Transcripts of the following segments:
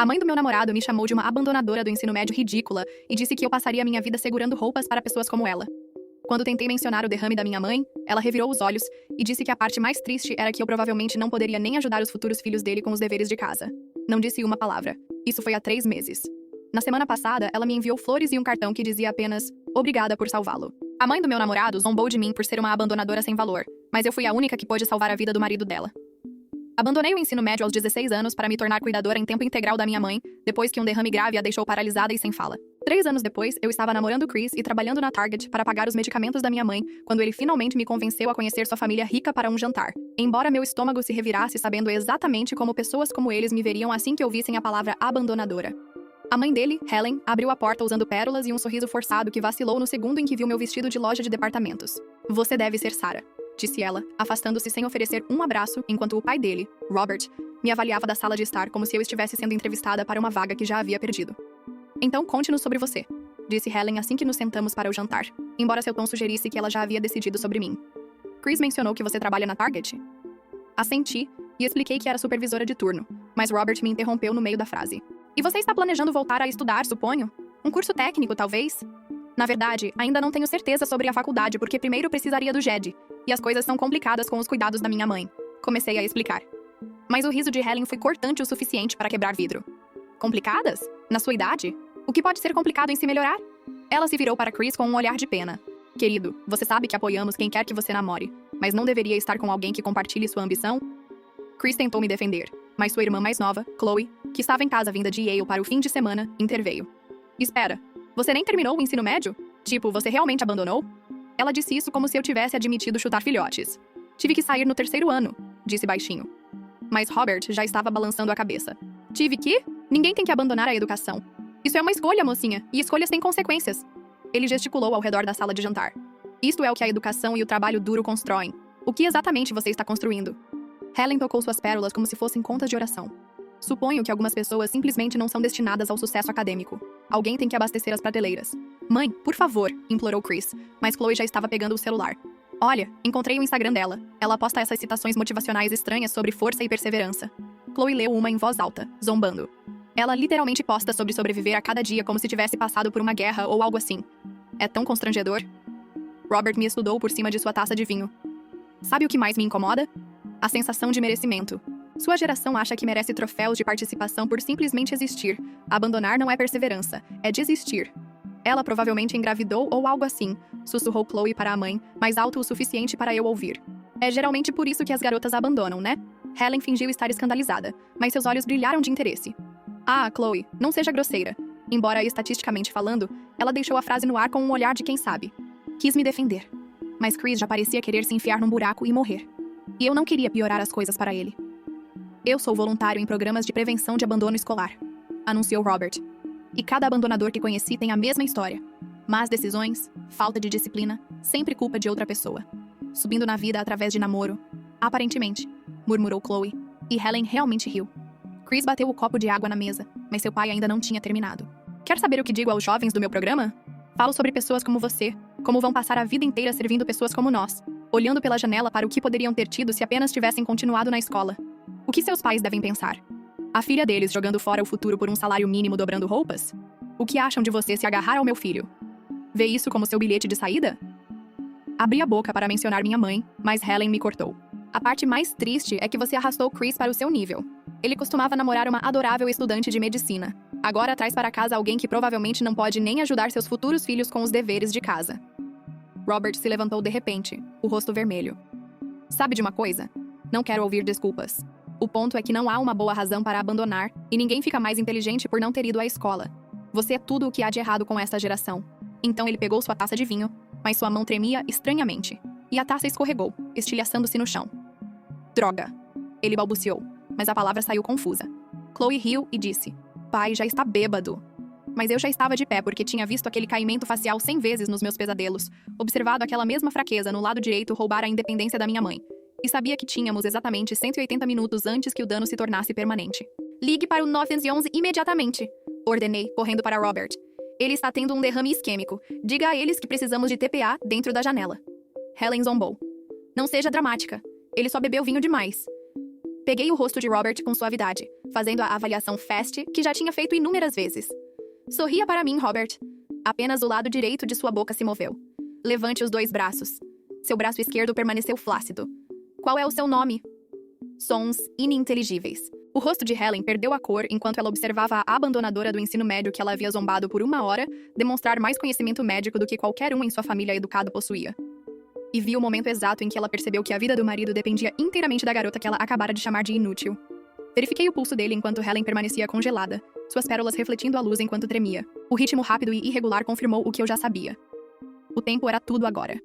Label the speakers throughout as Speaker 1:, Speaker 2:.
Speaker 1: A mãe do meu namorado me chamou de uma abandonadora do ensino médio ridícula e disse que eu passaria minha vida segurando roupas para pessoas como ela. Quando tentei mencionar o derrame da minha mãe, ela revirou os olhos e disse que a parte mais triste era que eu provavelmente não poderia nem ajudar os futuros filhos dele com os deveres de casa. Não disse uma palavra. Isso foi há 3 meses. Na semana passada, ela me enviou flores e um cartão que dizia apenas "Obrigada por salvá-lo". A mãe do meu namorado zombou de mim por ser uma abandonadora sem valor, mas eu fui a única que pôde salvar a vida do marido dela. Abandonei o ensino médio aos 16 anos para me tornar cuidadora em tempo integral da minha mãe, depois que um derrame grave a deixou paralisada e sem fala. 3 anos depois, eu estava namorando Chris e trabalhando na Target para pagar os medicamentos da minha mãe, quando ele finalmente me convenceu a conhecer sua família rica para um jantar. Embora meu estômago se revirasse sabendo exatamente como pessoas como eles me veriam assim que ouvissem a palavra abandonadora. A mãe dele, Helen, abriu a porta usando pérolas e um sorriso forçado que vacilou no segundo em que viu meu vestido de loja de departamentos. "Você deve ser Sarah", disse ela, afastando-se sem oferecer um abraço, enquanto o pai dele, Robert, me avaliava da sala de estar como se eu estivesse sendo entrevistada para uma vaga que já havia perdido. "Então conte-nos sobre você", disse Helen assim que nos sentamos para o jantar, embora seu tom sugerisse que ela já havia decidido sobre mim. "Chris mencionou que você trabalha na Target?" Assenti e expliquei que era supervisora de turno, mas Robert me interrompeu no meio da frase. "E você está planejando voltar a estudar, suponho? Um curso técnico, talvez?" "Na verdade, ainda não tenho certeza sobre a faculdade porque primeiro precisaria do GED, e as coisas são complicadas com os cuidados da minha mãe", comecei a explicar. Mas o riso de Helen foi cortante o suficiente para quebrar vidro. "Complicadas? Na sua idade? O que pode ser complicado em se melhorar?" Ela se virou para Chris com um olhar de pena. "Querido, você sabe que apoiamos quem quer que você namore, mas não deveria estar com alguém que compartilhe sua ambição?" Chris tentou me defender, mas sua irmã mais nova, Chloe, que estava em casa vinda de Yale para o fim de semana, interveio. "Espera, você nem terminou o ensino médio? Tipo, você realmente abandonou?" Ela disse isso como se eu tivesse admitido chutar filhotes. "Tive que sair no 3º ano", disse baixinho. Mas Robert já estava balançando a cabeça. "Tive que? Ninguém tem que abandonar a educação. Isso é uma escolha, mocinha, e escolhas têm consequências." Ele gesticulou ao redor da sala de jantar. "Isto é o que a educação e o trabalho duro constroem. O que exatamente você está construindo?" Helen tocou suas pérolas como se fossem contas de oração. "Suponho que algumas pessoas simplesmente não são destinadas ao sucesso acadêmico. Alguém tem que abastecer as prateleiras." "Mãe, por favor", implorou Chris, mas Chloe já estava pegando o celular. "Olha, encontrei o Instagram dela. Ela posta essas citações motivacionais estranhas sobre força e perseverança." Chloe leu uma em voz alta, zombando. "Ela literalmente posta sobre sobreviver a cada dia como se tivesse passado por uma guerra ou algo assim. É tão constrangedor." Robert me estudou por cima de sua taça de vinho. "Sabe o que mais me incomoda? A sensação de merecimento. Sua geração acha que merece troféus de participação por simplesmente existir. Abandonar não é perseverança, é desistir." "Ela provavelmente engravidou ou algo assim", sussurrou Chloe para a mãe, mais alto o suficiente para eu ouvir. "É geralmente por isso que as garotas abandonam, né?" Helen fingiu estar escandalizada, mas seus olhos brilharam de interesse. "Ah, Chloe, não seja grosseira." Embora estatisticamente falando, ela deixou a frase no ar com um olhar de quem sabe. Quis me defender. Mas Chris já parecia querer se enfiar num buraco e morrer. E eu não queria piorar as coisas para ele. "Eu sou voluntário em programas de prevenção de abandono escolar", anunciou Robert. "E cada abandonador que conheci tem a mesma história. Más decisões, falta de disciplina, sempre culpa de outra pessoa. Subindo na vida através de namoro. Aparentemente", murmurou Chloe, e Helen realmente riu. Chris bateu o copo de água na mesa, mas seu pai ainda não tinha terminado. "Quer saber o que digo aos jovens do meu programa? Falo sobre pessoas como você, como vão passar a vida inteira servindo pessoas como nós, olhando pela janela para o que poderiam ter tido se apenas tivessem continuado na escola. O que seus pais devem pensar? A filha deles jogando fora o futuro por um salário mínimo dobrando roupas? O que acham de você se agarrar ao meu filho? Vê isso como seu bilhete de saída?" Abri a boca para mencionar minha mãe, mas Helen me cortou. "A parte mais triste é que você arrastou Chris para o seu nível. Ele costumava namorar uma adorável estudante de medicina. Agora traz para casa alguém que provavelmente não pode nem ajudar seus futuros filhos com os deveres de casa." Robert se levantou de repente, o rosto vermelho. "Sabe de uma coisa? Não quero ouvir desculpas. O ponto é que não há uma boa razão para abandonar, e ninguém fica mais inteligente por não ter ido à escola. Você é tudo o que há de errado com esta geração." Então ele pegou sua taça de vinho, mas sua mão tremia estranhamente, e a taça escorregou, estilhaçando-se no chão. "Droga!" ele balbuciou, mas a palavra saiu confusa. Chloe riu e disse: "Pai já está bêbado." Mas eu já estava de pé porque tinha visto aquele caimento facial 100 vezes nos meus pesadelos, observado aquela mesma fraqueza no lado direito roubar a independência da minha mãe, e sabia que tínhamos exatamente 180 minutos antes que o dano se tornasse permanente. "Ligue para o 911 imediatamente", ordenei, correndo para Robert. "Ele está tendo um derrame isquêmico. Diga a eles que precisamos de TPA dentro da janela." Helen zombou. "Não seja dramática. Ele só bebeu vinho demais." Peguei o rosto de Robert com suavidade, fazendo a avaliação FAST que já tinha feito inúmeras vezes. Sorria para mim, Robert. Apenas o lado direito de sua boca se moveu. Levante os 2 braços. Seu braço esquerdo permaneceu flácido. Qual é o seu nome? Sons ininteligíveis. O rosto de Helen perdeu a cor enquanto ela observava a abandonadora do ensino médio que ela havia zombado por 1 hora demonstrar mais conhecimento médico do que qualquer um em sua família educada possuía. E viu o momento exato em que ela percebeu que a vida do marido dependia inteiramente da garota que ela acabara de chamar de inútil. Verifiquei o pulso dele enquanto Helen permanecia congelada, suas pérolas refletindo a luz enquanto tremia. O ritmo rápido e irregular confirmou o que eu já sabia. O tempo era tudo agora.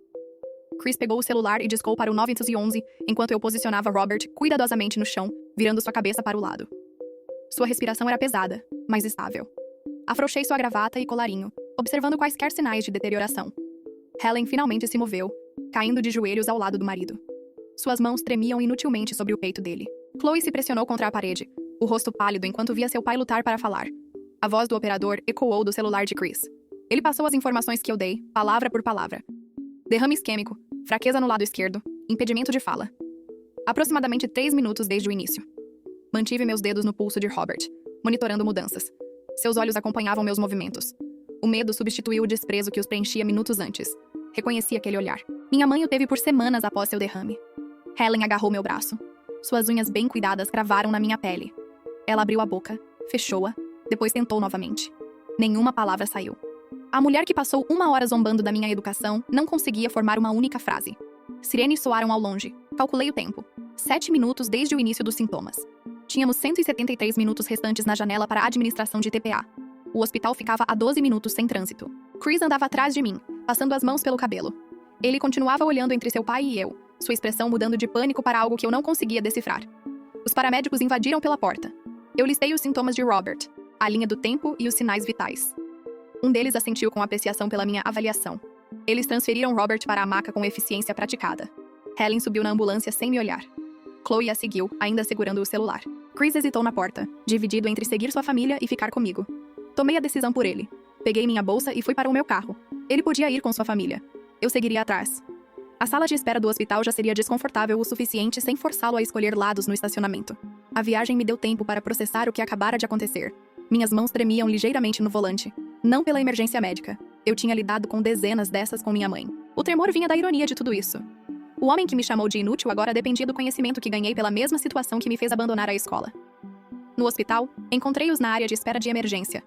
Speaker 1: Chris pegou o celular e discou para o 911, enquanto eu posicionava Robert cuidadosamente no chão, virando sua cabeça para o lado. Sua respiração era pesada, mas estável. Afrouxei sua gravata e colarinho, observando quaisquer sinais de deterioração. Helen finalmente se moveu, caindo de joelhos ao lado do marido. Suas mãos tremiam inutilmente sobre o peito dele. Chloe se pressionou contra a parede, o rosto pálido enquanto via seu pai lutar para falar. A voz do operador ecoou do celular de Chris. Ele passou as informações que eu dei, palavra por palavra. Derrame isquêmico, fraqueza no lado esquerdo, impedimento de fala. Aproximadamente 3 minutos desde o início. Mantive meus dedos no pulso de Robert, monitorando mudanças. Seus olhos acompanhavam meus movimentos. O medo substituiu o desprezo que os preenchia minutos antes. Reconheci aquele olhar. Minha mãe o teve por semanas após seu derrame. Helen agarrou meu braço. Suas unhas bem cuidadas cravaram na minha pele. Ela abriu a boca, fechou-a, depois tentou novamente. Nenhuma palavra saiu. A mulher que passou 1 hora zombando da minha educação não conseguia formar uma única frase. Sirenes soaram ao longe. Calculei o tempo. 7 minutos desde o início dos sintomas. Tínhamos 173 minutos restantes na janela para a administração de TPA. O hospital ficava a 12 minutos sem trânsito. Chris andava atrás de mim, passando as mãos pelo cabelo. Ele continuava olhando entre seu pai e eu, sua expressão mudando de pânico para algo que eu não conseguia decifrar. Os paramédicos invadiram pela porta. Eu listei os sintomas de Robert, a linha do tempo e os sinais vitais. Um deles assentiu com apreciação pela minha avaliação. Eles transferiram Robert para a maca com eficiência praticada. Helen subiu na ambulância sem me olhar. Chloe a seguiu, ainda segurando o celular. Chris hesitou na porta, dividido entre seguir sua família e ficar comigo. Tomei a decisão por ele. Peguei minha bolsa e fui para o meu carro. Ele podia ir com sua família. Eu seguiria atrás. A sala de espera do hospital já seria desconfortável o suficiente sem forçá-lo a escolher lados no estacionamento. A viagem me deu tempo para processar o que acabara de acontecer. Minhas mãos tremiam ligeiramente no volante. Não pela emergência médica. Eu tinha lidado com dezenas dessas com minha mãe. O tremor vinha da ironia de tudo isso. O homem que me chamou de inútil agora dependia do conhecimento que ganhei pela mesma situação que me fez abandonar a escola. No hospital, encontrei-os na área de espera de emergência.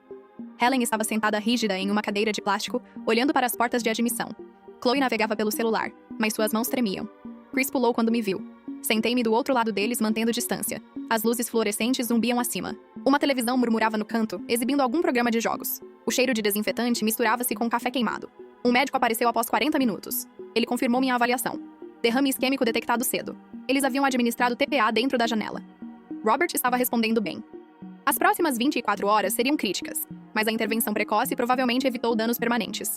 Speaker 1: Helen estava sentada rígida em uma cadeira de plástico, olhando para as portas de admissão. Chloe navegava pelo celular, mas suas mãos tremiam. Chris pulou quando me viu. Sentei-me do outro lado deles, mantendo distância. As luzes fluorescentes zumbiam acima. Uma televisão murmurava no canto, exibindo algum programa de jogos. O cheiro de desinfetante misturava-se com café queimado. Um médico apareceu após 40 minutos. Ele confirmou minha avaliação. Derrame isquêmico detectado cedo. Eles haviam administrado TPA dentro da janela. Robert estava respondendo bem. As próximas 24 horas seriam críticas, mas a intervenção precoce provavelmente evitou danos permanentes.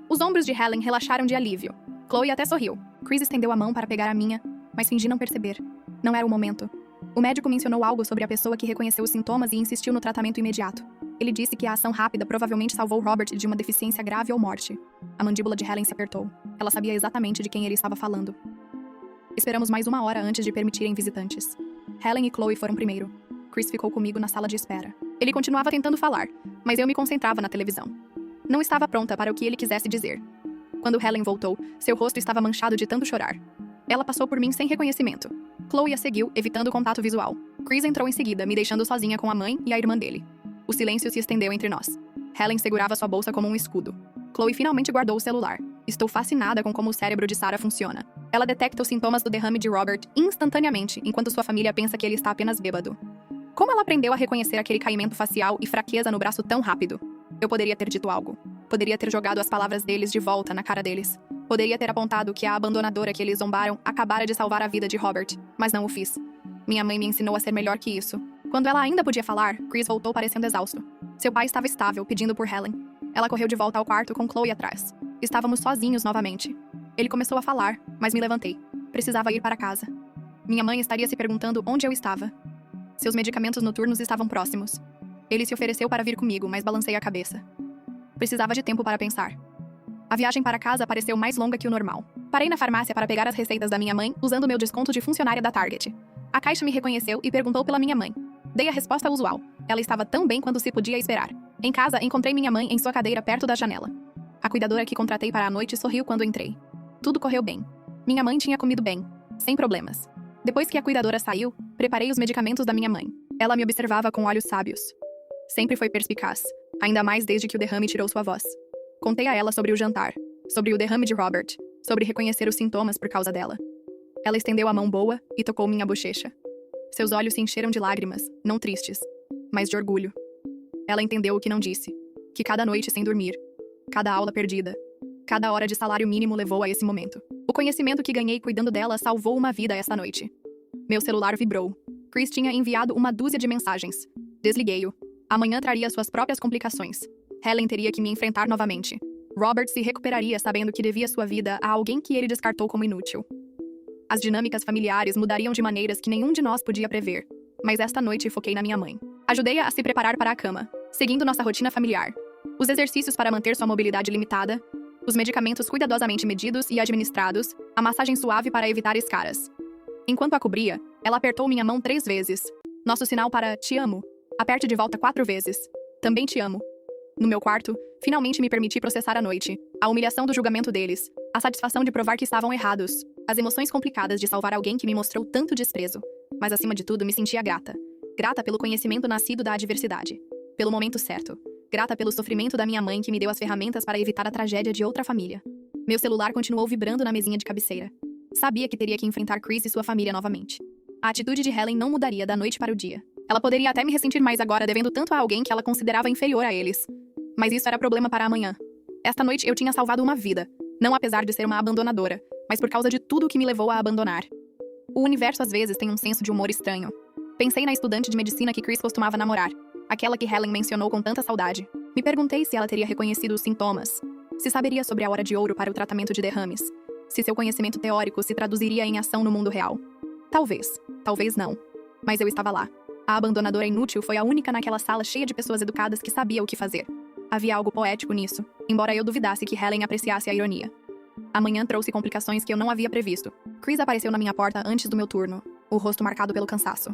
Speaker 1: Os ombros de Helen relaxaram de alívio. Chloe até sorriu. Chris estendeu a mão para pegar a minha, mas fingi não perceber. Não era o momento. O médico mencionou algo sobre a pessoa que reconheceu os sintomas e insistiu no tratamento imediato. Ele disse que a ação rápida provavelmente salvou Robert de uma deficiência grave ou morte. A mandíbula de Helen se apertou. Ela sabia exatamente de quem ele estava falando. Esperamos mais 1 hora antes de permitirem visitantes. Helen e Chloe foram primeiro. Chris ficou comigo na sala de espera. Ele continuava tentando falar, mas eu me concentrava na televisão. Não estava pronta para o que ele quisesse dizer. Quando Helen voltou, seu rosto estava manchado de tanto chorar. Ela passou por mim sem reconhecimento. Chloe a seguiu, evitando contato visual. Chris entrou em seguida, me deixando sozinha com a mãe e a irmã dele. O silêncio se estendeu entre nós. Helen segurava sua bolsa como um escudo. Chloe finalmente guardou o celular. Estou fascinada com como o cérebro de Sarah funciona. Ela detecta os sintomas do derrame de Robert instantaneamente, enquanto sua família pensa que ele está apenas bêbado. Como ela aprendeu a reconhecer aquele caimento facial e fraqueza no braço tão rápido? Eu poderia ter dito algo. Poderia ter jogado as palavras deles de volta na cara deles. Poderia ter apontado que a abandonadora que eles zombaram acabara de salvar a vida de Robert, mas não o fiz. Minha mãe me ensinou a ser melhor que isso. Quando ela ainda podia falar, Chris voltou parecendo exausto. Seu pai estava estável, pedindo por Helen. Ela correu de volta ao quarto com Chloe atrás. Estávamos sozinhos novamente. Ele começou a falar, mas me levantei. Precisava ir para casa. Minha mãe estaria se perguntando onde eu estava. Seus medicamentos noturnos estavam próximos. Ele se ofereceu para vir comigo, mas balancei a cabeça. Precisava de tempo para pensar. A viagem para casa pareceu mais longa que o normal. Parei na farmácia para pegar as receitas da minha mãe, usando meu desconto de funcionária da Target. A caixa me reconheceu e perguntou pela minha mãe. Dei a resposta usual. Ela estava tão bem quanto se podia esperar. Em casa, encontrei minha mãe em sua cadeira perto da janela. A cuidadora que contratei para a noite sorriu quando entrei. Tudo correu bem. Minha mãe tinha comido bem, sem problemas. Depois que a cuidadora saiu, preparei os medicamentos da minha mãe. Ela me observava com olhos sábios. Sempre foi perspicaz, ainda mais desde que o derrame tirou sua voz. Contei a ela sobre o jantar, sobre o derrame de Robert, sobre reconhecer os sintomas por causa dela. Ela estendeu a mão boa e tocou minha bochecha. Seus olhos se encheram de lágrimas, não tristes, mas de orgulho. Ela entendeu o que não disse, que cada noite sem dormir, cada aula perdida, cada hora de salário mínimo levou a esse momento. O conhecimento que ganhei cuidando dela salvou uma vida essa noite. Meu celular vibrou. Chris tinha enviado uma dúzia de mensagens. Desliguei-o. Amanhã traria suas próprias complicações. Helen teria que me enfrentar novamente. Robert se recuperaria sabendo que devia sua vida a alguém que ele descartou como inútil. As dinâmicas familiares mudariam de maneiras que nenhum de nós podia prever. Mas esta noite foquei na minha mãe. Ajudei-a a se preparar para a cama, seguindo nossa rotina familiar. Os exercícios para manter sua mobilidade limitada, os medicamentos cuidadosamente medidos e administrados, a massagem suave para evitar escaras. Enquanto a cobria, ela apertou minha mão 3 vezes. Nosso sinal para "te amo". Aperte de volta 4 vezes. Também te amo. No meu quarto, finalmente me permiti processar a noite. A humilhação do julgamento deles. A satisfação de provar que estavam errados. As emoções complicadas de salvar alguém que me mostrou tanto desprezo. Mas acima de tudo, me sentia grata. Grata pelo conhecimento nascido da adversidade. Pelo momento certo. Grata pelo sofrimento da minha mãe que me deu as ferramentas para evitar a tragédia de outra família. Meu celular continuou vibrando na mesinha de cabeceira. Sabia que teria que enfrentar Chris e sua família novamente. A atitude de Helen não mudaria da noite para o dia. Ela poderia até me ressentir mais agora devendo tanto a alguém que ela considerava inferior a eles. Mas isso era problema para amanhã. Esta noite eu tinha salvado uma vida. Não apesar de ser uma abandonadora, mas por causa de tudo o que me levou a abandonar. O universo às vezes tem um senso de humor estranho. Pensei na estudante de medicina que Chris costumava namorar. Aquela que Helen mencionou com tanta saudade. Me perguntei se ela teria reconhecido os sintomas. Se saberia sobre a hora de ouro para o tratamento de derrames. Se seu conhecimento teórico se traduziria em ação no mundo real. Talvez. Talvez não. Mas eu estava lá. A abandonadora inútil foi a única naquela sala cheia de pessoas educadas que sabia o que fazer. Havia algo poético nisso, embora eu duvidasse que Helen apreciasse a ironia. Amanhã trouxe complicações que eu não havia previsto. Chris apareceu na minha porta antes do meu turno, o rosto marcado pelo cansaço.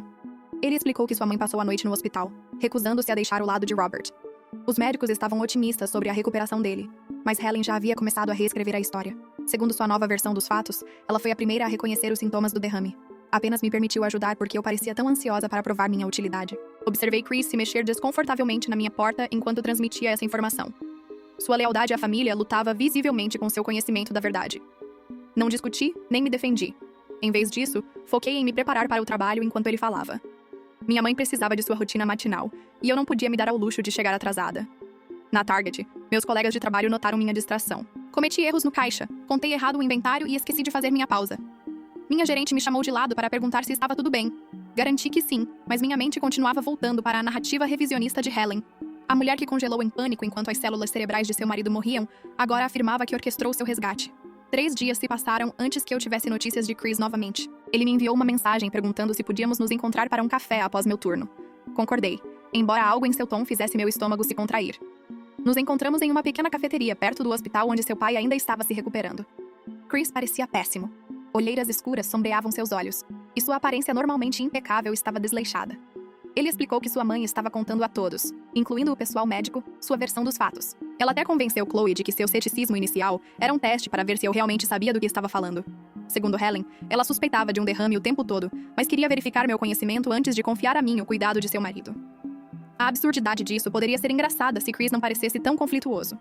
Speaker 1: Ele explicou que sua mãe passou a noite no hospital, recusando-se a deixar o lado de Robert. Os médicos estavam otimistas sobre a recuperação dele, mas Helen já havia começado a reescrever a história. Segundo sua nova versão dos fatos, ela foi a primeira a reconhecer os sintomas do derrame. Apenas me permitiu ajudar porque eu parecia tão ansiosa para provar minha utilidade. Observei Chris se mexer desconfortavelmente na minha porta enquanto transmitia essa informação. Sua lealdade à família lutava visivelmente com seu conhecimento da verdade. Não discuti, nem me defendi. Em vez disso, foquei em me preparar para o trabalho enquanto ele falava. Minha mãe precisava de sua rotina matinal, e eu não podia me dar ao luxo de chegar atrasada. Na Target, meus colegas de trabalho notaram minha distração. Cometi erros no caixa, contei errado o inventário e esqueci de fazer minha pausa. Minha gerente me chamou de lado para perguntar se estava tudo bem. Garanti que sim, mas minha mente continuava voltando para a narrativa revisionista de Helen. A mulher que congelou em pânico enquanto as células cerebrais de seu marido morriam, agora afirmava que orquestrou seu resgate. 3 dias se passaram antes que eu tivesse notícias de Chris novamente. Ele me enviou uma mensagem perguntando se podíamos nos encontrar para um café após meu turno. Concordei, embora algo em seu tom fizesse meu estômago se contrair. Nos encontramos em uma pequena cafeteria perto do hospital onde seu pai ainda estava se recuperando. Chris parecia péssimo. Olheiras escuras sombreavam seus olhos, e sua aparência normalmente impecável estava desleixada. Ele explicou que sua mãe estava contando a todos, incluindo o pessoal médico, sua versão dos fatos. Ela até convenceu Chloe de que seu ceticismo inicial era um teste para ver se eu realmente sabia do que estava falando. Segundo Helen, ela suspeitava de um derrame o tempo todo, mas queria verificar meu conhecimento antes de confiar a mim o cuidado de seu marido. A absurdidade disso poderia ser engraçada se Chris não parecesse tão conflituoso.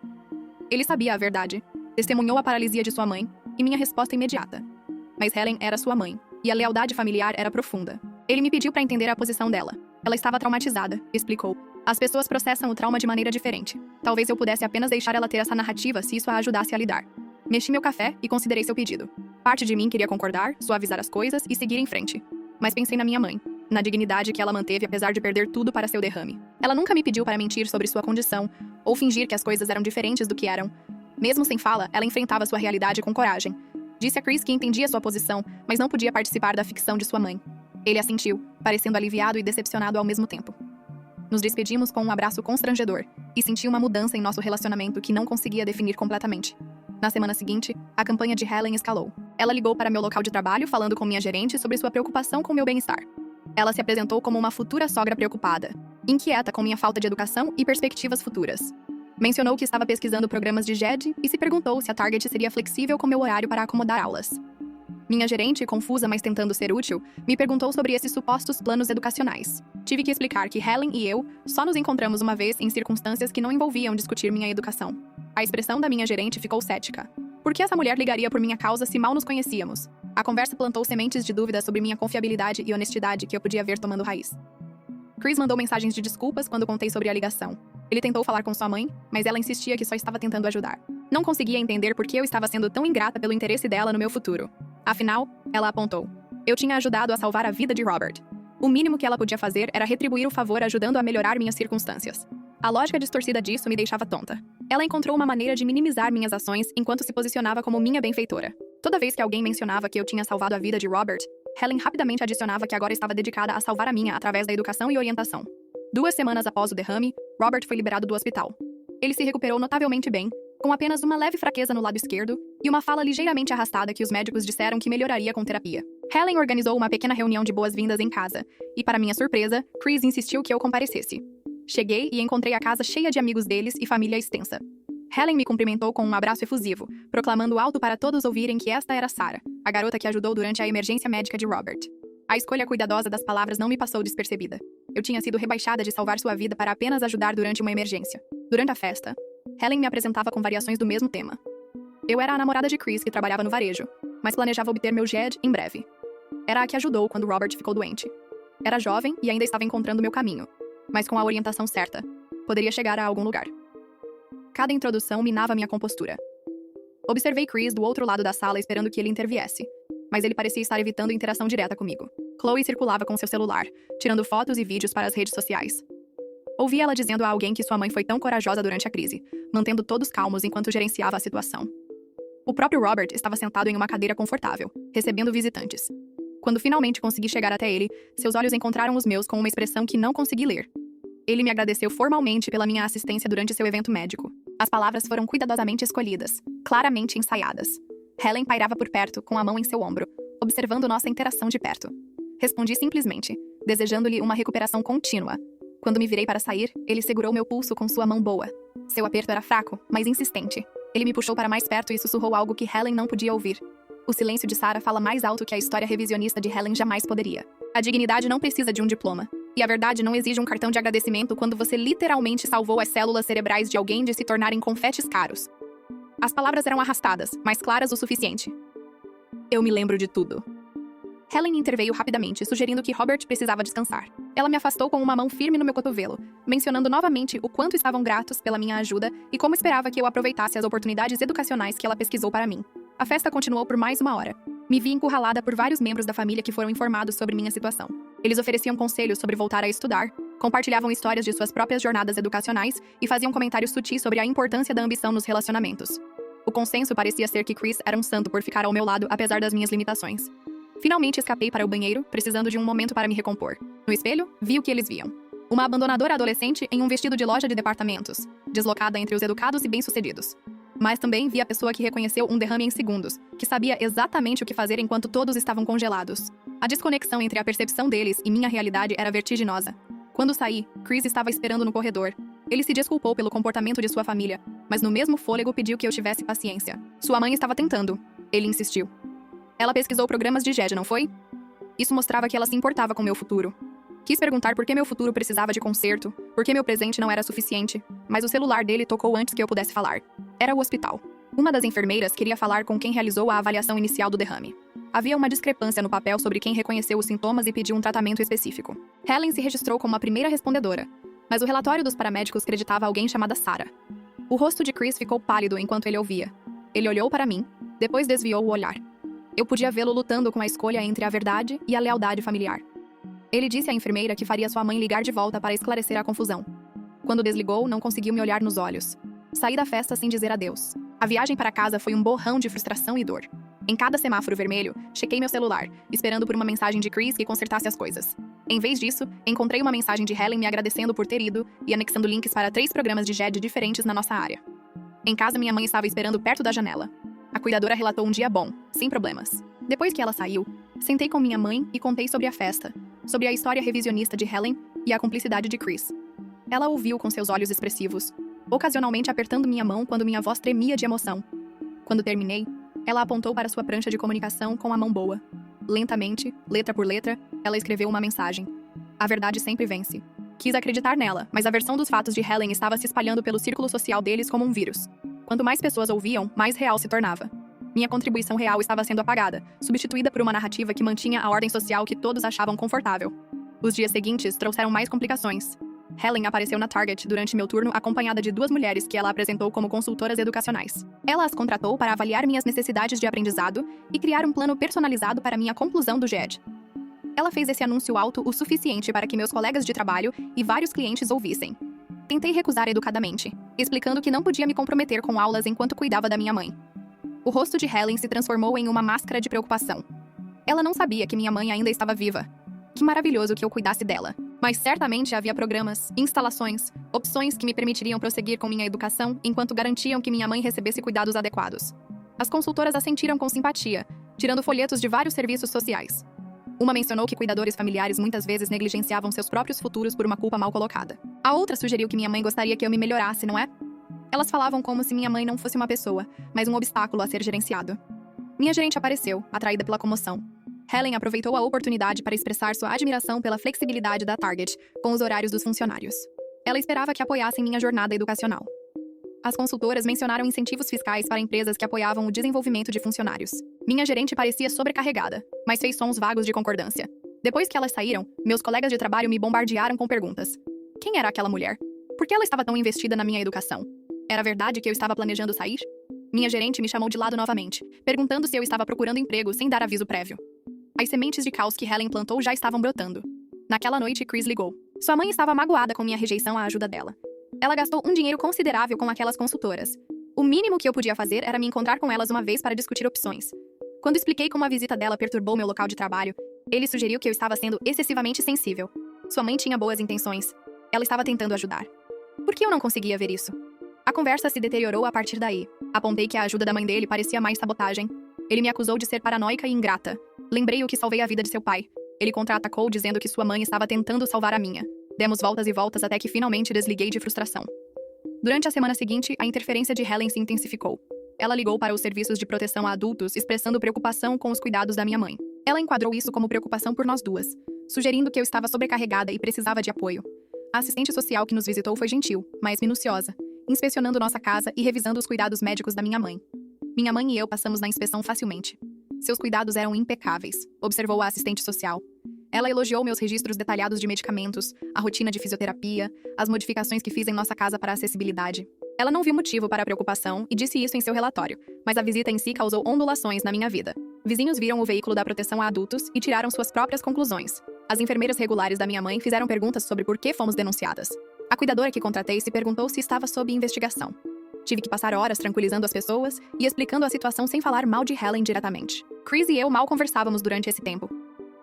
Speaker 1: Ele sabia a verdade, testemunhou a paralisia de sua mãe, e minha resposta imediata. Mas Helen era sua mãe, e a lealdade familiar era profunda. Ele me pediu para entender a posição dela. Ela estava traumatizada, explicou. As pessoas processam o trauma de maneira diferente. Talvez eu pudesse apenas deixar ela ter essa narrativa se isso a ajudasse a lidar. Mexi meu café e considerei seu pedido. Parte de mim queria concordar, suavizar as coisas e seguir em frente. Mas pensei na minha mãe, na dignidade que ela manteve apesar de perder tudo para seu derrame. Ela nunca me pediu para mentir sobre sua condição, ou fingir que as coisas eram diferentes do que eram. Mesmo sem fala, ela enfrentava sua realidade com coragem. Disse a Chris que entendia sua posição, mas não podia participar da ficção de sua mãe. Ele assentiu, parecendo aliviado e decepcionado ao mesmo tempo. Nos despedimos com um abraço constrangedor, e senti uma mudança em nosso relacionamento que não conseguia definir completamente. Na semana seguinte, a campanha de Helen escalou. Ela ligou para meu local de trabalho falando com minha gerente sobre sua preocupação com meu bem-estar. Ela se apresentou como uma futura sogra preocupada, inquieta com minha falta de educação e perspectivas futuras. Mencionou que estava pesquisando programas de GED e se perguntou se a Target seria flexível com meu horário para acomodar aulas. Minha gerente, confusa mas tentando ser útil, me perguntou sobre esses supostos planos educacionais. Tive que explicar que Helen e eu só nos encontramos uma vez em circunstâncias que não envolviam discutir minha educação. A expressão da minha gerente ficou cética. Por que essa mulher ligaria por minha causa se mal nos conhecíamos? A conversa plantou sementes de dúvida sobre minha confiabilidade e honestidade que eu podia ver tomando raiz. Chris mandou mensagens de desculpas quando contei sobre a ligação. Ele tentou falar com sua mãe, mas ela insistia que só estava tentando ajudar. Não conseguia entender por que eu estava sendo tão ingrata pelo interesse dela no meu futuro. Afinal, ela apontou. Eu tinha ajudado a salvar a vida de Robert. O mínimo que ela podia fazer era retribuir o favor ajudando a melhorar minhas circunstâncias. A lógica distorcida disso me deixava tonta. Ela encontrou uma maneira de minimizar minhas ações enquanto se posicionava como minha benfeitora. Toda vez que alguém mencionava que eu tinha salvado a vida de Robert, Helen rapidamente adicionava que agora estava dedicada a salvar a minha através da educação e orientação. 2 semanas após o derrame, Robert foi liberado do hospital. Ele se recuperou notavelmente bem, com apenas uma leve fraqueza no lado esquerdo e uma fala ligeiramente arrastada que os médicos disseram que melhoraria com terapia. Helen organizou uma pequena reunião de boas-vindas em casa, e para minha surpresa, Chris insistiu que eu comparecesse. Cheguei e encontrei a casa cheia de amigos deles e família extensa. Helen me cumprimentou com um abraço efusivo, proclamando alto para todos ouvirem que esta era Sarah, a garota que ajudou durante a emergência médica de Robert. A escolha cuidadosa das palavras não me passou despercebida. Eu tinha sido rebaixada de salvar sua vida para apenas ajudar durante uma emergência. Durante a festa, Helen me apresentava com variações do mesmo tema. Eu era a namorada de Chris que trabalhava no varejo, mas planejava obter meu GED em breve. Era a que ajudou quando Robert ficou doente. Era jovem e ainda estava encontrando meu caminho, mas com a orientação certa, poderia chegar a algum lugar. Cada introdução minava minha compostura. Observei Chris do outro lado da sala esperando que ele interviesse, mas ele parecia estar evitando interação direta comigo. Chloe circulava com seu celular, tirando fotos e vídeos para as redes sociais. Ouvi ela dizendo a alguém que sua mãe foi tão corajosa durante a crise, mantendo todos calmos enquanto gerenciava a situação. O próprio Robert estava sentado em uma cadeira confortável, recebendo visitantes. Quando finalmente consegui chegar até ele, seus olhos encontraram os meus com uma expressão que não consegui ler. Ele me agradeceu formalmente pela minha assistência durante seu evento médico. As palavras foram cuidadosamente escolhidas, claramente ensaiadas. Helen pairava por perto, com a mão em seu ombro, observando nossa interação de perto. Respondi simplesmente, desejando-lhe uma recuperação contínua. Quando me virei para sair, ele segurou meu pulso com sua mão boa. Seu aperto era fraco, mas insistente. Ele me puxou para mais perto e sussurrou algo que Helen não podia ouvir. O silêncio de Sarah fala mais alto que a história revisionista de Helen jamais poderia. A dignidade não precisa de um diploma. E a verdade não exige um cartão de agradecimento quando você literalmente salvou as células cerebrais de alguém de se tornarem confetes caros. As palavras eram arrastadas, mas claras o suficiente. Eu me lembro de tudo. Helen interveio rapidamente, sugerindo que Robert precisava descansar. Ela me afastou com uma mão firme no meu cotovelo, mencionando novamente o quanto estavam gratos pela minha ajuda e como esperava que eu aproveitasse as oportunidades educacionais que ela pesquisou para mim. A festa continuou por mais 1 hora. Me vi encurralada por vários membros da família que foram informados sobre minha situação. Eles ofereciam conselhos sobre voltar a estudar, compartilhavam histórias de suas próprias jornadas educacionais e faziam comentários sutis sobre a importância da ambição nos relacionamentos. O consenso parecia ser que Chris era um santo por ficar ao meu lado apesar das minhas limitações. Finalmente escapei para o banheiro, precisando de um momento para me recompor. No espelho, vi o que eles viam. Uma abandonadora adolescente em um vestido de loja de departamentos, deslocada entre os educados e bem-sucedidos. Mas também vi a pessoa que reconheceu um derrame em segundos, que sabia exatamente o que fazer enquanto todos estavam congelados. A desconexão entre a percepção deles e minha realidade era vertiginosa. Quando saí, Chris estava esperando no corredor. Ele se desculpou pelo comportamento de sua família, mas no mesmo fôlego pediu que eu tivesse paciência. Sua mãe estava tentando. Ele insistiu. Ela pesquisou programas de GED, não foi? Isso mostrava que ela se importava com meu futuro. Quis perguntar por que meu futuro precisava de conserto, por que meu presente não era suficiente, mas o celular dele tocou antes que eu pudesse falar. Era o hospital. Uma das enfermeiras queria falar com quem realizou a avaliação inicial do derrame. Havia uma discrepância no papel sobre quem reconheceu os sintomas e pediu um tratamento específico. Helen se registrou como a primeira respondedora, mas o relatório dos paramédicos creditava alguém chamada Sarah. O rosto de Chris ficou pálido enquanto ele ouvia. Ele olhou para mim, depois desviou o olhar. Eu podia vê-lo lutando com a escolha entre a verdade e a lealdade familiar. Ele disse à enfermeira que faria sua mãe ligar de volta para esclarecer a confusão. Quando desligou, não conseguiu me olhar nos olhos. Saí da festa sem dizer adeus. A viagem para casa foi um borrão de frustração e dor. Em cada semáforo vermelho, chequei meu celular, esperando por uma mensagem de Chris que consertasse as coisas. Em vez disso, encontrei uma mensagem de Helen me agradecendo por ter ido e anexando links para 3 programas de GED diferentes na nossa área. Em casa, minha mãe estava esperando perto da janela. A cuidadora relatou um dia bom, sem problemas. Depois que ela saiu, sentei com minha mãe e contei sobre a festa, sobre a história revisionista de Helen e a cumplicidade de Chris. Ela ouviu com seus olhos expressivos, ocasionalmente apertando minha mão quando minha voz tremia de emoção. Quando terminei, ela apontou para sua prancha de comunicação com a mão boa. Lentamente, letra por letra, ela escreveu uma mensagem. A verdade sempre vence. Quis acreditar nela, mas a versão dos fatos de Helen estava se espalhando pelo círculo social deles como um vírus. Quanto mais pessoas ouviam, mais real se tornava. Minha contribuição real estava sendo apagada, substituída por uma narrativa que mantinha a ordem social que todos achavam confortável. Os dias seguintes trouxeram mais complicações. Helen apareceu na Target durante meu turno acompanhada de 2 mulheres que ela apresentou como consultoras educacionais. Ela as contratou para avaliar minhas necessidades de aprendizado e criar um plano personalizado para minha conclusão do GED. Ela fez esse anúncio alto o suficiente para que meus colegas de trabalho e vários clientes ouvissem. Tentei recusar educadamente, explicando que não podia me comprometer com aulas enquanto cuidava da minha mãe. O rosto de Helen se transformou em uma máscara de preocupação. Ela não sabia que minha mãe ainda estava viva. Que maravilhoso que eu cuidasse dela. Mas certamente havia programas, instalações, opções que me permitiriam prosseguir com minha educação enquanto garantiam que minha mãe recebesse cuidados adequados. As consultoras assentiram com simpatia, tirando folhetos de vários serviços sociais. Uma mencionou que cuidadores familiares muitas vezes negligenciavam seus próprios futuros por uma culpa mal colocada. A outra sugeriu que minha mãe gostaria que eu me melhorasse, não é? Elas falavam como se minha mãe não fosse uma pessoa, mas um obstáculo a ser gerenciado. Minha gerente apareceu, atraída pela comoção. Helen aproveitou a oportunidade para expressar sua admiração pela flexibilidade da Target com os horários dos funcionários. Ela esperava que apoiassem minha jornada educacional. As consultoras mencionaram incentivos fiscais para empresas que apoiavam o desenvolvimento de funcionários. Minha gerente parecia sobrecarregada, mas fez sons vagos de concordância. Depois que elas saíram, meus colegas de trabalho me bombardearam com perguntas. Quem era aquela mulher? Por que ela estava tão investida na minha educação? Era verdade que eu estava planejando sair? Minha gerente me chamou de lado novamente, perguntando se eu estava procurando emprego sem dar aviso prévio. As sementes de caos que Helen plantou já estavam brotando. Naquela noite, Chris ligou. Sua mãe estava magoada com minha rejeição à ajuda dela. Ela gastou um dinheiro considerável com aquelas consultoras. O mínimo que eu podia fazer era me encontrar com elas uma vez para discutir opções. Quando expliquei como a visita dela perturbou meu local de trabalho, ele sugeriu que eu estava sendo excessivamente sensível. Sua mãe tinha boas intenções. Ela estava tentando ajudar. Por que eu não conseguia ver isso? A conversa se deteriorou a partir daí. Apontei que a ajuda da mãe dele parecia mais sabotagem. Ele me acusou de ser paranoica e ingrata. Lembrei o que salvei a vida de seu pai. Ele contra-atacou dizendo que sua mãe estava tentando salvar a minha. Demos voltas e voltas até que finalmente desliguei de frustração. Durante a semana seguinte, a interferência de Helen se intensificou. Ela ligou para os serviços de proteção a adultos, expressando preocupação com os cuidados da minha mãe. Ela enquadrou isso como preocupação por nós duas, sugerindo que eu estava sobrecarregada e precisava de apoio. A assistente social que nos visitou foi gentil, mas minuciosa, inspecionando nossa casa e revisando os cuidados médicos da minha mãe. Minha mãe e eu passamos na inspeção facilmente. Seus cuidados eram impecáveis, observou a assistente social. Ela elogiou meus registros detalhados de medicamentos, a rotina de fisioterapia, as modificações que fiz em nossa casa para a acessibilidade. Ela não viu motivo para a preocupação e disse isso em seu relatório, mas a visita em si causou ondulações na minha vida. Vizinhos viram o veículo da proteção a adultos e tiraram suas próprias conclusões. As enfermeiras regulares da minha mãe fizeram perguntas sobre por que fomos denunciadas. A cuidadora que contratei se perguntou se estava sob investigação. Tive que passar horas tranquilizando as pessoas e explicando a situação sem falar mal de Helen diretamente. Chris e eu mal conversávamos durante esse tempo.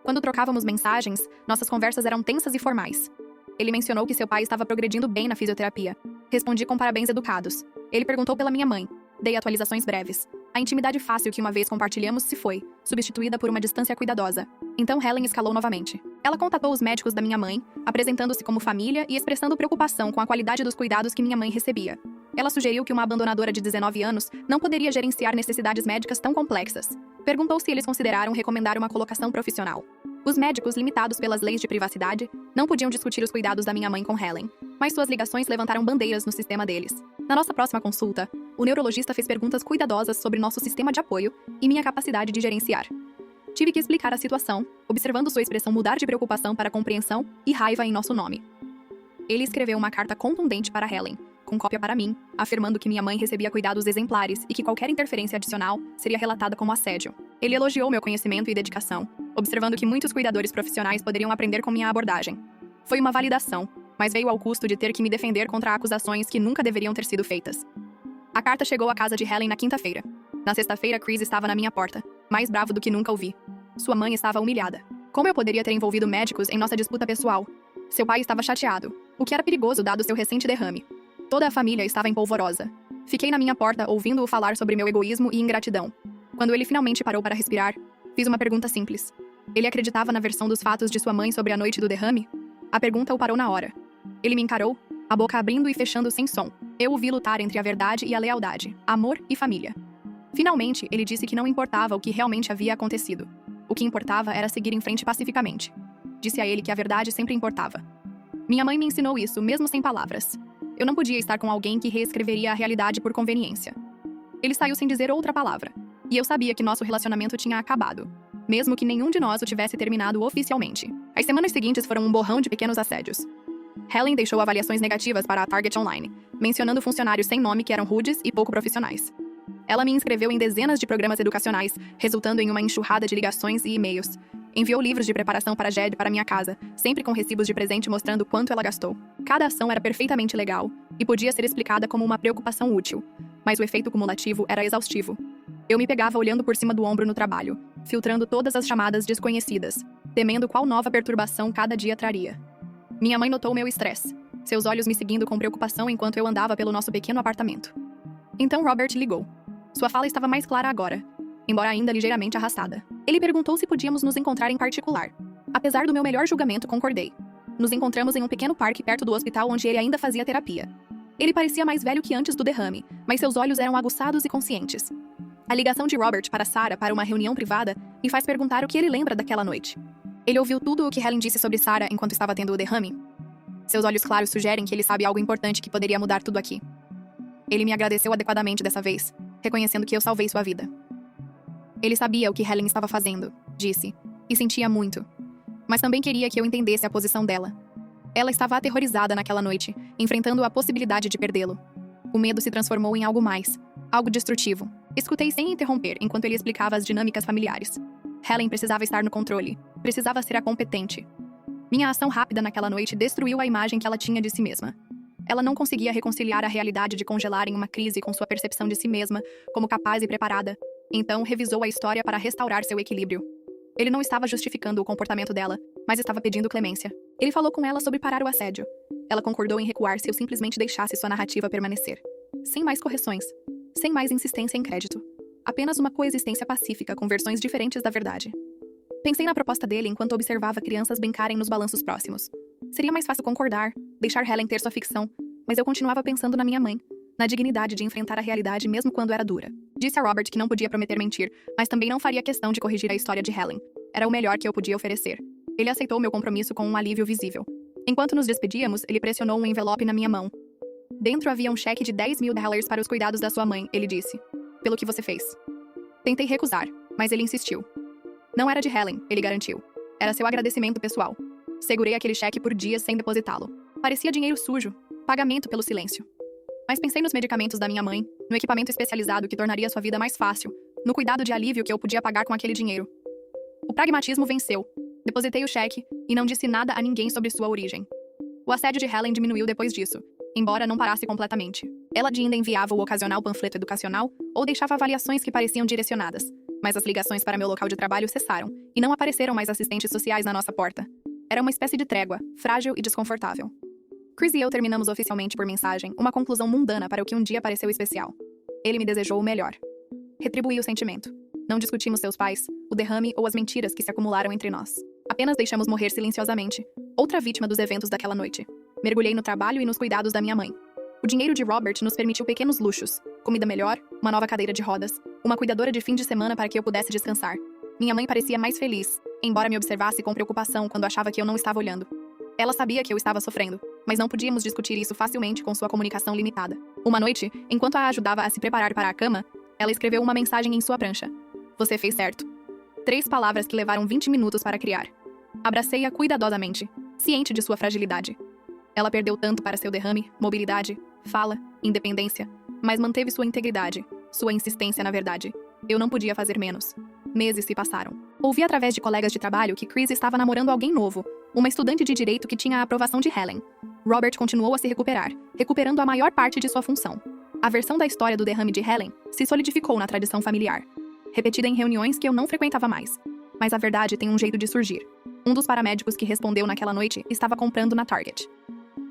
Speaker 1: Quando trocávamos mensagens, nossas conversas eram tensas e formais. Ele mencionou que seu pai estava progredindo bem na fisioterapia. Respondi com parabéns educados. Ele perguntou pela minha mãe. Dei atualizações breves. A intimidade fácil que uma vez compartilhamos se foi, substituída por uma distância cuidadosa. Então Helen escalou novamente. Ela contatou os médicos da minha mãe, apresentando-se como família e expressando preocupação com a qualidade dos cuidados que minha mãe recebia. Ela sugeriu que uma abandonadora de 19 anos não poderia gerenciar necessidades médicas tão complexas. Perguntou se eles consideraram recomendar uma colocação profissional. Os médicos, limitados pelas leis de privacidade, não podiam discutir os cuidados da minha mãe com Helen, mas suas ligações levantaram bandeiras no sistema deles. Na nossa próxima consulta, o neurologista fez perguntas cuidadosas sobre nosso sistema de apoio e minha capacidade de gerenciar. Tive que explicar a situação, observando sua expressão mudar de preocupação para compreensão e raiva em nosso nome. Ele escreveu uma carta contundente para Helen, com cópia para mim, afirmando que minha mãe recebia cuidados exemplares e que qualquer interferência adicional seria relatada como assédio. Ele elogiou meu conhecimento e dedicação, observando que muitos cuidadores profissionais poderiam aprender com minha abordagem. Foi uma validação, mas veio ao custo de ter que me defender contra acusações que nunca deveriam ter sido feitas. A carta chegou à casa de Helen na quinta-feira. Na sexta-feira, Chris estava na minha porta, mais bravo do que nunca o vi. Sua mãe estava humilhada. Como eu poderia ter envolvido médicos em nossa disputa pessoal? Seu pai estava chateado, o que era perigoso dado seu recente derrame. Toda a família estava empolvorosa. Fiquei na minha porta ouvindo-o falar sobre meu egoísmo e ingratidão. Quando ele finalmente parou para respirar, fiz uma pergunta simples. Ele acreditava na versão dos fatos de sua mãe sobre a noite do derrame? A pergunta o parou na hora. Ele me encarou, a boca abrindo e fechando sem som. Eu o vi lutar entre a verdade e a lealdade, amor e família. Finalmente, ele disse que não importava o que realmente havia acontecido. O que importava era seguir em frente pacificamente. Disse a ele que a verdade sempre importava. Minha mãe me ensinou isso, mesmo sem palavras. Eu não podia estar com alguém que reescreveria a realidade por conveniência. Ele saiu sem dizer outra palavra. E eu sabia que nosso relacionamento tinha acabado, mesmo que nenhum de nós o tivesse terminado oficialmente. As semanas seguintes foram um borrão de pequenos assédios. Helen deixou avaliações negativas para a Target Online, mencionando funcionários sem nome que eram rudes e pouco profissionais. Ela me inscreveu em dezenas de programas educacionais, resultando em uma enxurrada de ligações e e-mails. Enviou livros de preparação para Jed para minha casa, sempre com recibos de presente mostrando quanto ela gastou. Cada ação era perfeitamente legal e podia ser explicada como uma preocupação útil, mas o efeito cumulativo era exaustivo. Eu me pegava olhando por cima do ombro no trabalho, filtrando todas as chamadas desconhecidas, temendo qual nova perturbação cada dia traria. Minha mãe notou meu estresse, seus olhos me seguindo com preocupação enquanto eu andava pelo nosso pequeno apartamento. Então Robert ligou. Sua fala estava mais clara agora, embora ainda ligeiramente arrastada. Ele perguntou se podíamos nos encontrar em particular. Apesar do meu melhor julgamento, concordei. Nos encontramos em um pequeno parque perto do hospital onde ele ainda fazia terapia. Ele parecia mais velho que antes do derrame, mas seus olhos eram aguçados e conscientes. A ligação de Robert para Sarah para uma reunião privada me faz perguntar o que ele lembra daquela noite. Ele ouviu tudo o que Helen disse sobre Sarah enquanto estava tendo o derrame? Seus olhos claros sugerem que ele sabe algo importante que poderia mudar tudo aqui. Ele me agradeceu adequadamente dessa vez, reconhecendo que eu salvei sua vida. Ele sabia o que Helen estava fazendo, disse, e sentia muito. Mas também queria que eu entendesse a posição dela. Ela estava aterrorizada naquela noite, enfrentando a possibilidade de perdê-lo. O medo se transformou em algo mais, algo destrutivo. Escutei sem interromper enquanto ele explicava as dinâmicas familiares. Helen precisava estar no controle, precisava ser a competente. Minha ação rápida naquela noite destruiu a imagem que ela tinha de si mesma. Ela não conseguia reconciliar a realidade de congelar em uma crise com sua percepção de si mesma como capaz e preparada. Então, revisou a história para restaurar seu equilíbrio. Ele não estava justificando o comportamento dela, mas estava pedindo clemência. Ele falou com ela sobre parar o assédio. Ela concordou em recuar se eu simplesmente deixasse sua narrativa permanecer. Sem mais correções. Sem mais insistência em crédito. Apenas uma coexistência pacífica com versões diferentes da verdade. Pensei na proposta dele enquanto observava crianças brincarem nos balanços próximos. Seria mais fácil concordar, deixar Helen ter sua ficção, mas eu continuava pensando na minha mãe, na dignidade de enfrentar a realidade mesmo quando era dura. Disse a Robert que não podia prometer mentir, mas também não faria questão de corrigir a história de Helen. Era o melhor que eu podia oferecer. Ele aceitou meu compromisso com um alívio visível. Enquanto nos despedíamos, ele pressionou um envelope na minha mão. Dentro havia um cheque de $10.000 para os cuidados da sua mãe, ele disse. Pelo que você fez. Tentei recusar, mas ele insistiu. Não era de Helen, ele garantiu. Era seu agradecimento pessoal. Segurei aquele cheque por dias sem depositá-lo. Parecia dinheiro sujo, pagamento pelo silêncio. Mas pensei nos medicamentos da minha mãe, no equipamento especializado que tornaria sua vida mais fácil, no cuidado de alívio que eu podia pagar com aquele dinheiro. O pragmatismo venceu. Depositei o cheque e não disse nada a ninguém sobre sua origem. O assédio de Helen diminuiu depois disso, embora não parasse completamente. Ela ainda enviava o ocasional panfleto educacional ou deixava avaliações que pareciam direcionadas, mas as ligações para meu local de trabalho cessaram e não apareceram mais assistentes sociais na nossa porta. Era uma espécie de trégua, frágil e desconfortável. Chris e eu terminamos oficialmente por mensagem, uma conclusão mundana para o que um dia pareceu especial. Ele me desejou o melhor. Retribuí o sentimento. Não discutimos seus pais, o derrame ou as mentiras que se acumularam entre nós. Apenas deixamos morrer silenciosamente, outra vítima dos eventos daquela noite. Mergulhei no trabalho e nos cuidados da minha mãe. O dinheiro de Robert nos permitiu pequenos luxos, comida melhor, uma nova cadeira de rodas, uma cuidadora de fim de semana para que eu pudesse descansar. Minha mãe parecia mais feliz, embora me observasse com preocupação quando achava que eu não estava olhando. Ela sabia que eu estava sofrendo, mas não podíamos discutir isso facilmente com sua comunicação limitada. Uma noite, enquanto a ajudava a se preparar para a cama, ela escreveu uma mensagem em sua prancha. Você fez certo. 3 palavras que levaram 20 minutos para criar. Abracei-a cuidadosamente, ciente de sua fragilidade. Ela perdeu tanto para seu derrame, mobilidade, fala, independência, mas manteve sua integridade, sua insistência na verdade. Eu não podia fazer menos. Meses se passaram. Ouvi através de colegas de trabalho que Chris estava namorando alguém novo, uma estudante de direito que tinha a aprovação de Helen. Robert continuou a se recuperar, recuperando a maior parte de sua função. A versão da história do derrame de Helen se solidificou na tradição familiar, repetida em reuniões que eu não frequentava mais. Mas a verdade tem um jeito de surgir. Um dos paramédicos que respondeu naquela noite estava comprando na Target.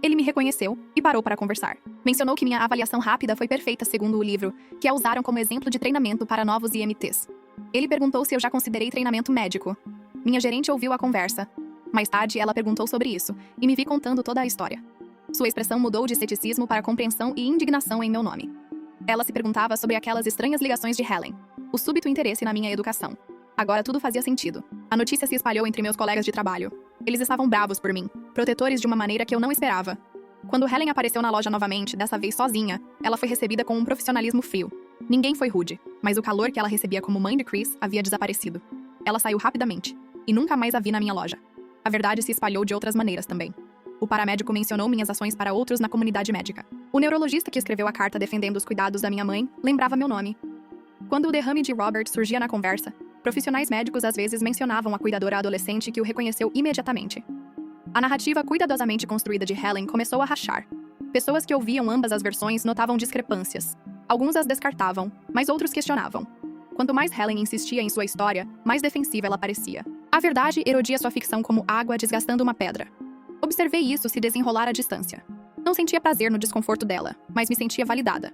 Speaker 1: Ele me reconheceu e parou para conversar. Mencionou que minha avaliação rápida foi perfeita segundo o livro, que a usaram como exemplo de treinamento para novos IMTs. Ele perguntou se eu já considerei treinamento médico. Minha gerente ouviu a conversa. Mais tarde, ela perguntou sobre isso, e me vi contando toda a história. Sua expressão mudou de ceticismo para compreensão e indignação em meu nome. Ela se perguntava sobre aquelas estranhas ligações de Helen, o súbito interesse na minha educação. Agora tudo fazia sentido. A notícia se espalhou entre meus colegas de trabalho. Eles estavam bravos por mim, protetores de uma maneira que eu não esperava. Quando Helen apareceu na loja novamente, dessa vez sozinha, ela foi recebida com um profissionalismo frio. Ninguém foi rude, mas o calor que ela recebia como mãe de Chris havia desaparecido. Ela saiu rapidamente, e nunca mais a vi na minha loja. A verdade se espalhou de outras maneiras também. O paramédico mencionou minhas ações para outros na comunidade médica. O neurologista que escreveu a carta defendendo os cuidados da minha mãe lembrava meu nome. Quando o derrame de Robert surgia na conversa, profissionais médicos às vezes mencionavam a cuidadora adolescente que o reconheceu imediatamente. A narrativa cuidadosamente construída de Helen começou a rachar. Pessoas que ouviam ambas as versões notavam discrepâncias. Alguns as descartavam, mas outros questionavam. Quanto mais Helen insistia em sua história, mais defensiva ela parecia. A verdade erodia sua ficção como água desgastando uma pedra. Observei isso se desenrolar à distância. Não sentia prazer no desconforto dela, mas me sentia validada.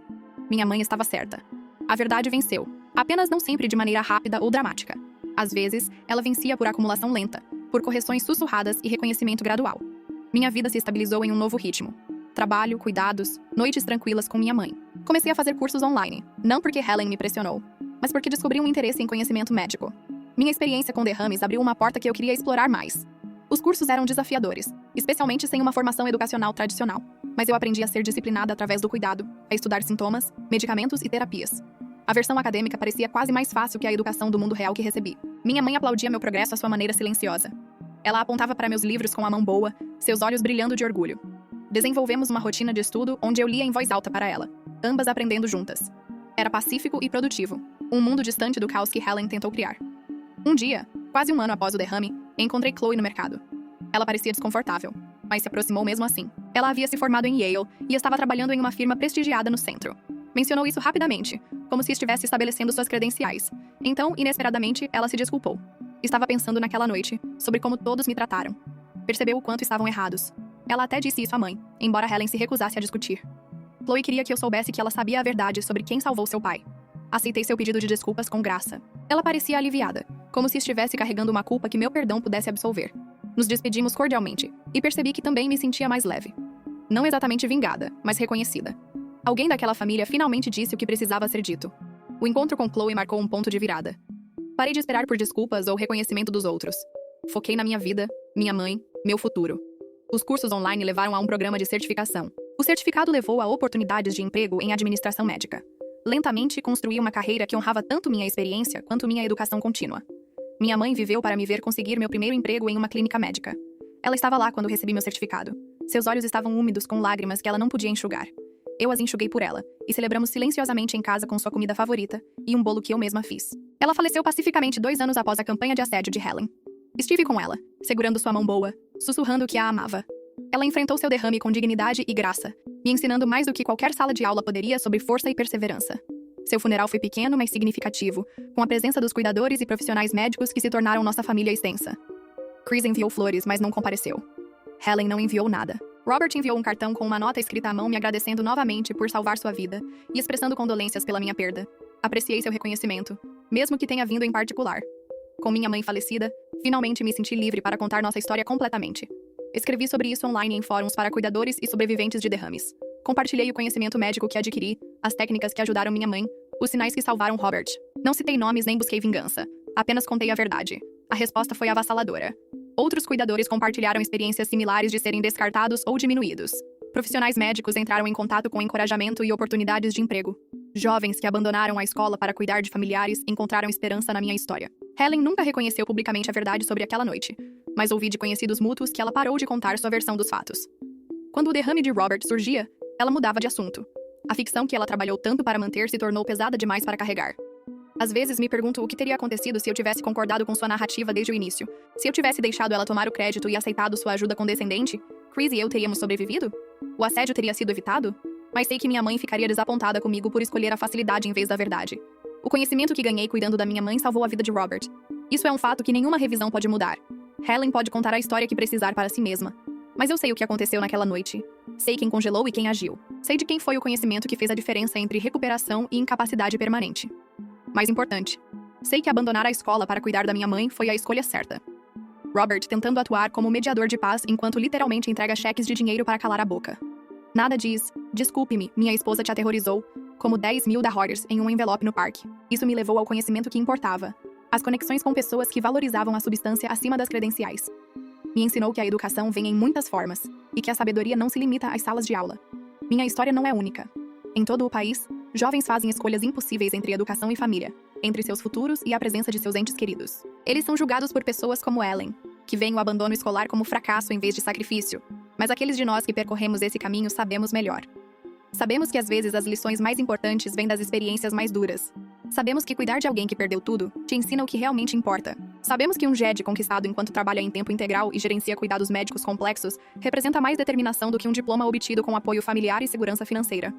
Speaker 1: Minha mãe estava certa. A verdade venceu, apenas não sempre de maneira rápida ou dramática. Às vezes, ela vencia por acumulação lenta, por correções sussurradas e reconhecimento gradual. Minha vida se estabilizou em um novo ritmo. Trabalho, cuidados, noites tranquilas com minha mãe. Comecei a fazer cursos online, não porque Helen me pressionou, mas porque descobri um interesse em conhecimento médico. Minha experiência com derrames abriu uma porta que eu queria explorar mais. Os cursos eram desafiadores, especialmente sem uma formação educacional tradicional, mas eu aprendi a ser disciplinada através do cuidado, a estudar sintomas, medicamentos e terapias. A versão acadêmica parecia quase mais fácil que a educação do mundo real que recebi. Minha mãe aplaudia meu progresso à sua maneira silenciosa. Ela apontava para meus livros com a mão boa, seus olhos brilhando de orgulho. Desenvolvemos uma rotina de estudo onde eu lia em voz alta para ela, ambas aprendendo juntas. Era pacífico e produtivo, um mundo distante do caos que Helen tentou criar. Um dia, quase um ano após o derrame, encontrei Chloe no mercado. Ela parecia desconfortável, mas se aproximou mesmo assim. Ela havia se formado em Yale e estava trabalhando em uma firma prestigiada no centro. Mencionou isso rapidamente, como se estivesse estabelecendo suas credenciais. Então, inesperadamente, ela se desculpou. Estava pensando naquela noite, sobre como todos me trataram. Percebeu o quanto estavam errados. Ela até disse isso à mãe, embora Helen se recusasse a discutir. Chloe queria que eu soubesse que ela sabia a verdade sobre quem salvou seu pai. Aceitei seu pedido de desculpas com graça. Ela parecia aliviada, como se estivesse carregando uma culpa que meu perdão pudesse absolver. Nos despedimos cordialmente, e percebi que também me sentia mais leve. Não exatamente vingada, mas reconhecida. Alguém daquela família finalmente disse o que precisava ser dito. O encontro com Chloe marcou um ponto de virada. Parei de esperar por desculpas ou reconhecimento dos outros. Foquei na minha vida, minha mãe, meu futuro. Os cursos online levaram a um programa de certificação. O certificado levou a oportunidades de emprego em administração médica. Lentamente, construí uma carreira que honrava tanto minha experiência quanto minha educação contínua. Minha mãe viveu para me ver conseguir meu primeiro emprego em uma clínica médica. Ela estava lá quando recebi meu certificado. Seus olhos estavam úmidos com lágrimas que ela não podia enxugar. Eu as enxuguei por ela, e celebramos silenciosamente em casa com sua comida favorita e um bolo que eu mesma fiz. Ela faleceu pacificamente 2 anos após a campanha de assédio de Helen. Estive com ela, segurando sua mão boa, sussurrando que a amava. Ela enfrentou seu derrame com dignidade e graça, me ensinando mais do que qualquer sala de aula poderia sobre força e perseverança. Seu funeral foi pequeno, mas significativo, com a presença dos cuidadores e profissionais médicos que se tornaram nossa família extensa. Chris enviou flores, mas não compareceu. Helen não enviou nada. Robert enviou um cartão com uma nota escrita à mão me agradecendo novamente por salvar sua vida e expressando condolências pela minha perda. Apreciei seu reconhecimento, mesmo que tenha vindo em particular. Com minha mãe falecida, finalmente me senti livre para contar nossa história completamente. Escrevi sobre isso online em fóruns para cuidadores e sobreviventes de derrames. Compartilhei o conhecimento médico que adquiri, as técnicas que ajudaram minha mãe, os sinais que salvaram Robert. Não citei nomes nem busquei vingança. Apenas contei a verdade. A resposta foi avassaladora. Outros cuidadores compartilharam experiências similares de serem descartados ou diminuídos. Profissionais médicos entraram em contato com encorajamento e oportunidades de emprego. Jovens que abandonaram a escola para cuidar de familiares encontraram esperança na minha história. Helen nunca reconheceu publicamente a verdade sobre aquela noite, mas ouvi de conhecidos mútuos que ela parou de contar sua versão dos fatos. Quando o derrame de Robert surgia, ela mudava de assunto. A ficção que ela trabalhou tanto para manter se tornou pesada demais para carregar. Às vezes me pergunto o que teria acontecido se eu tivesse concordado com sua narrativa desde o início. Se eu tivesse deixado ela tomar o crédito e aceitado sua ajuda condescendente, Chris e eu teríamos sobrevivido? O assédio teria sido evitado? Mas sei que minha mãe ficaria desapontada comigo por escolher a facilidade em vez da verdade. O conhecimento que ganhei cuidando da minha mãe salvou a vida de Robert. Isso é um fato que nenhuma revisão pode mudar. Helen pode contar a história que precisar para si mesma. Mas eu sei o que aconteceu naquela noite. Sei quem congelou e quem agiu. Sei de quem foi o conhecimento que fez a diferença entre recuperação e incapacidade permanente. Mais importante, sei que abandonar a escola para cuidar da minha mãe foi a escolha certa. Robert tentando atuar como mediador de paz enquanto literalmente entrega cheques de dinheiro para calar a boca. Nada diz, desculpe-me, minha esposa te aterrorizou, como 10.000 dólares em um envelope no parque. Isso me levou ao conhecimento que importava. As conexões com pessoas que valorizavam a substância acima das credenciais. Me ensinou que a educação vem em muitas formas, e que a sabedoria não se limita às salas de aula. Minha história não é única. Em todo o país, jovens fazem escolhas impossíveis entre educação e família, entre seus futuros e a presença de seus entes queridos. Eles são julgados por pessoas como Ellen, que veem o abandono escolar como fracasso em vez de sacrifício. Mas aqueles de nós que percorremos esse caminho sabemos melhor. Sabemos que às vezes as lições mais importantes vêm das experiências mais duras. Sabemos que cuidar de alguém que perdeu tudo te ensina o que realmente importa. Sabemos que um GED conquistado enquanto trabalha em tempo integral e gerencia cuidados médicos complexos representa mais determinação do que um diploma obtido com apoio familiar e segurança financeira.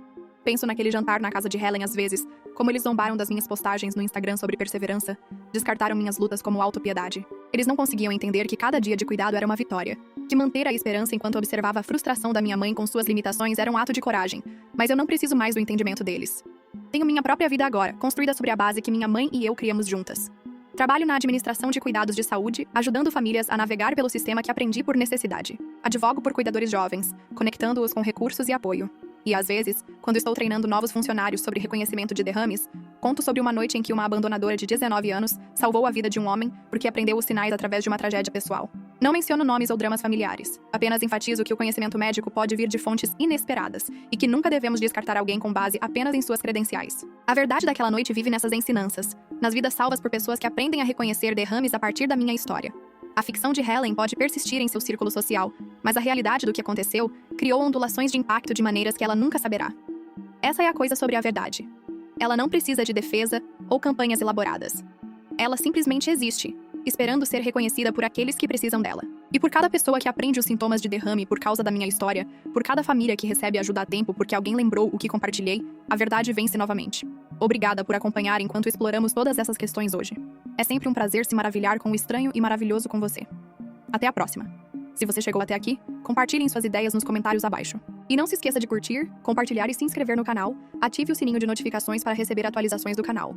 Speaker 1: Penso naquele jantar na casa de Helen às vezes, como eles zombaram das minhas postagens no Instagram sobre perseverança, descartaram minhas lutas como autopiedade. Eles não conseguiam entender que cada dia de cuidado era uma vitória, que manter a esperança enquanto observava a frustração da minha mãe com suas limitações era um ato de coragem, mas eu não preciso mais do entendimento deles. Tenho minha própria vida agora, construída sobre a base que minha mãe e eu criamos juntas. Trabalho na administração de cuidados de saúde, ajudando famílias a navegar pelo sistema que aprendi por necessidade. Advogo por cuidadores jovens, conectando-os com recursos e apoio. E, às vezes, quando estou treinando novos funcionários sobre reconhecimento de derrames, conto sobre uma noite em que uma abandonadora de 19 anos salvou a vida de um homem porque aprendeu os sinais através de uma tragédia pessoal. Não menciono nomes ou dramas familiares, apenas enfatizo que o conhecimento médico pode vir de fontes inesperadas e que nunca devemos descartar alguém com base apenas em suas credenciais. A verdade daquela noite vive nessas ensinanças, nas vidas salvas por pessoas que aprendem a reconhecer derrames a partir da minha história. A ficção de Helen pode persistir em seu círculo social, mas a realidade do que aconteceu criou ondulações de impacto de maneiras que ela nunca saberá. Essa é a coisa sobre a verdade. Ela não precisa de defesa ou campanhas elaboradas. Ela simplesmente existe, esperando ser reconhecida por aqueles que precisam dela. E por cada pessoa que aprende os sintomas de derrame por causa da minha história, por cada família que recebe ajuda a tempo porque alguém lembrou o que compartilhei, a verdade vence novamente. Obrigada por acompanhar enquanto exploramos todas essas questões hoje. É sempre um prazer se maravilhar com o estranho e maravilhoso com você. Até a próxima. Se você chegou até aqui, compartilhem suas ideias nos comentários abaixo. E não se esqueça de curtir, compartilhar e se inscrever no canal, ative o sininho de notificações para receber atualizações do canal.